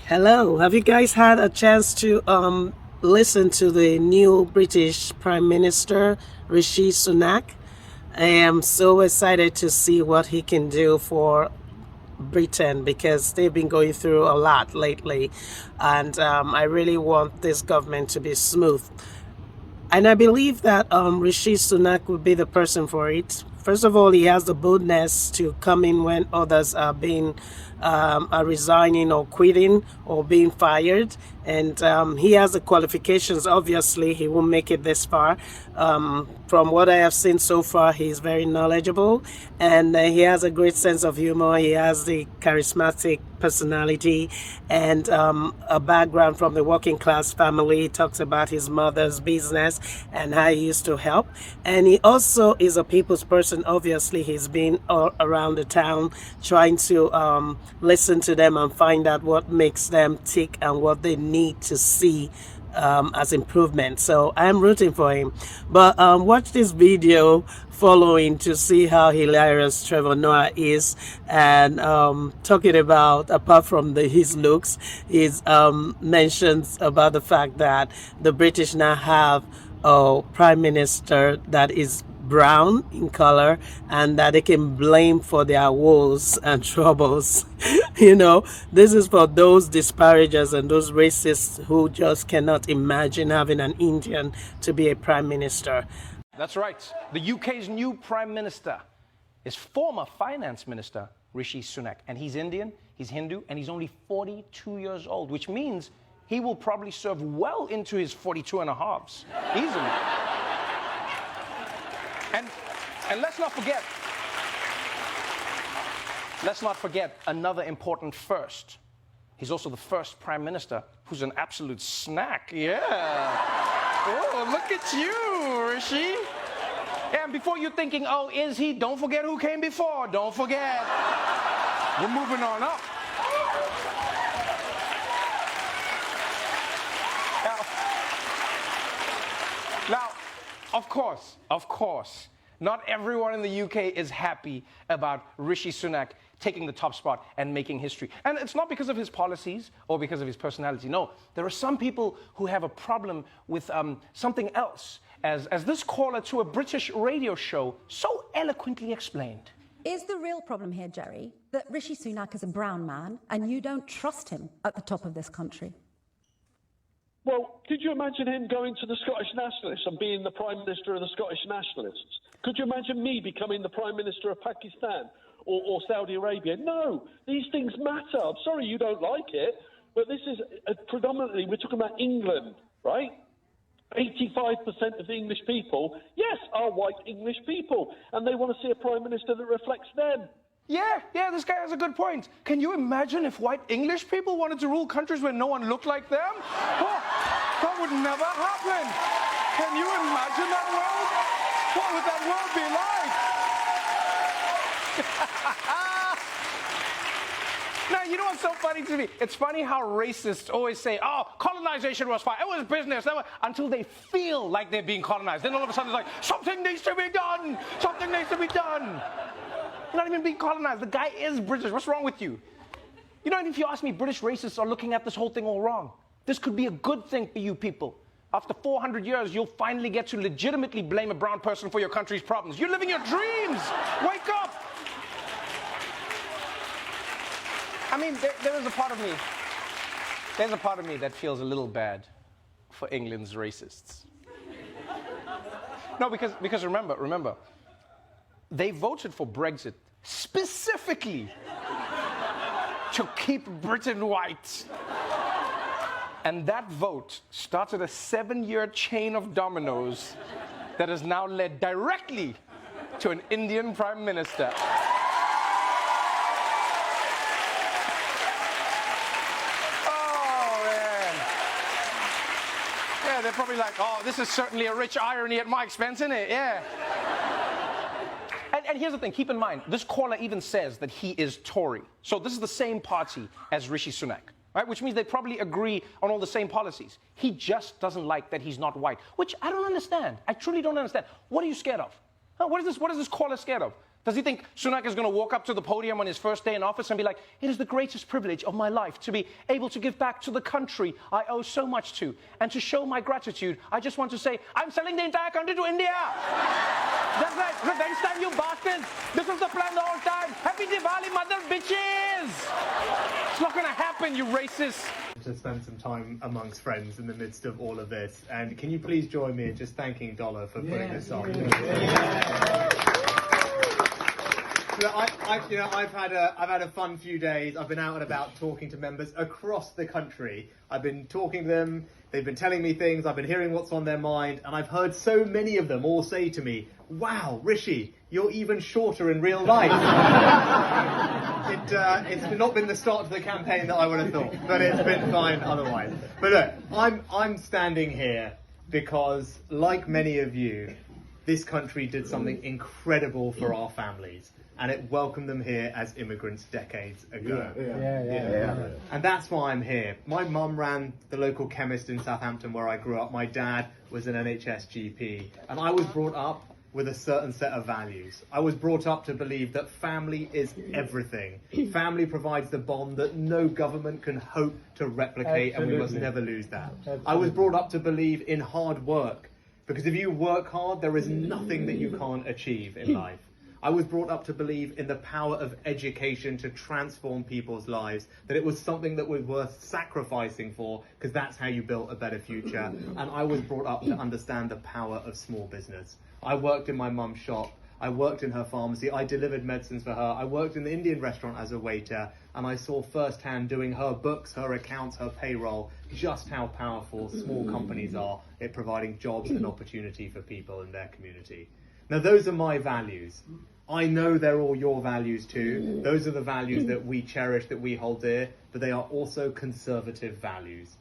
Hello, have you guys had a chance to listen to the new British Prime Minister, Rishi Sunak? I am so excited to see what he can do for Britain because they've been going through a lot lately, and I really want this government to be smooth. And I believe that Rishi Sunak would be the person for it. First of all, he has the boldness to come in when others are resigning or quitting or being fired, and he has the qualifications. Obviously, he won't make it this far. From what I have seen so far, he's very knowledgeable, and he has a great sense of humor. He has the charismatic personality and a background from the working class family. He talks about his mother's business and how he used to help. And he also is a people's person. Obviously, he's been all around the town trying to listen to them and find out what makes them tick and what they need to see as improvement. So I'm rooting for him. But watch this video following to see how hilarious Trevor Noah is, and talking about, apart from his looks, his mentions about the fact that the British now have a prime minister that is brown in color and that they can blame for their woes and troubles. This is for those disparagers and those racists who just cannot imagine having an Indian to be a prime minister. That's right. The UK's new Prime Minister is former Finance Minister Rishi Sunak. And he's Indian, he's Hindu, and he's only 42 years old, which means he will probably serve well into his 42 and a halves. Easily. And let's not forget another important first. He's also the first Prime Minister who's an absolute snack. Yeah. Oh, look at you, Rishi. And before you're thinking, oh, is he? Don't forget who came before. Don't forget. We're moving on up. Now, of course, not everyone in the UK is happy about Rishi Sunak taking the top spot and making history. And it's not because of his policies or because of his personality. No, there are some people who have a problem with something else, as this caller to a British radio show so eloquently explained. Is the real problem here, Jerry, that Rishi Sunak is a brown man and you don't trust him at the top of this country? Well, could you imagine him going to the Scottish Nationalists and being the Prime Minister of the Scottish Nationalists? Could you imagine me becoming the Prime Minister of Pakistan or Saudi Arabia? No, these things matter. I'm sorry you don't like it, but this is predominantly, we're talking about England, right? 85% of the English people, yes, are white English people, and they want to see a Prime Minister that reflects them. Yeah, this guy has a good point. Can you imagine if white English people wanted to rule countries where no one looked like them? Oh, that would never happen. Can you imagine that world? What would that world be like? Now, you know what's so funny to me? It's funny how racists always say, oh, colonization was fine. It was business. Until they feel like they're being colonized. Then all of a sudden it's like, something needs to be done. Something needs to be done. You're not even being colonized. The guy is British. What's wrong with you? If you ask me, British racists are looking at this whole thing all wrong. This could be a good thing for you people. After 400 years, you'll finally get to legitimately blame a brown person for your country's problems. You're living your dreams. Wake up. I mean, there is a part of me. There's a part of me that feels a little bad for England's racists. No, because remember, they voted for Brexit specifically to keep Britain white. And that vote started a 7-year chain of dominoes that has now led directly to an Indian Prime Minister. Oh, man. Yeah, they're probably like, oh, this is certainly a rich irony at my expense, isn't it? Yeah. And here's the thing, keep in mind, this caller even says that he is Tory. So this is the same party as Rishi Sunak, right? Which means they probably agree on all the same policies. He just doesn't like that he's not white, which I don't understand. I truly don't understand. What are you scared of? What is this caller scared of? Does he think Sunak is going to walk up to the podium on his first day in office and be like, it is the greatest privilege of my life to be able to give back to the country I owe so much to, and to show my gratitude, I just want to say, I'm selling the entire country to India. That's right, revenge time, you bastards. This was the plan the whole time. Happy Diwali, mother bitches. It's not going to happen, you racists. To spend some time amongst friends in the midst of all of this, and can you please join me in just thanking Dollar for putting this on? I've had a fun few days. I've been out and about talking to members across the country. I've been talking to them. They've been telling me things. I've been hearing what's on their mind, and I've heard so many of them all say to me, "Wow, Rishi, you're even shorter in real life." It's not been the start to the campaign that I would have thought, but it's been fine otherwise. But look, I'm standing here because, like many of you, this country did something incredible for our families, and it welcomed them here as immigrants decades ago. And that's why I'm here. My mum ran the local chemist in Southampton where I grew up. My dad was an NHS GP, and I was brought up with a certain set of values. I was brought up to believe that family is everything. Family provides the bond that no government can hope to replicate, and we must never lose that. I was brought up to believe in hard work, because if you work hard, there is nothing that you can't achieve in life. I was brought up to believe in the power of education to transform people's lives, that it was something that was worth sacrificing for, because that's how you built a better future. And I was brought up to understand the power of small business. I worked in my mum's shop. I worked in her pharmacy. I delivered medicines for her. I worked in the Indian restaurant as a waiter, and I saw firsthand, doing her books, her accounts, her payroll, just how powerful small companies are at providing jobs and opportunity for people in their community. Now, those are my values. I know they're all your values too. Those are the values that we cherish, that we hold dear, but they are also conservative values.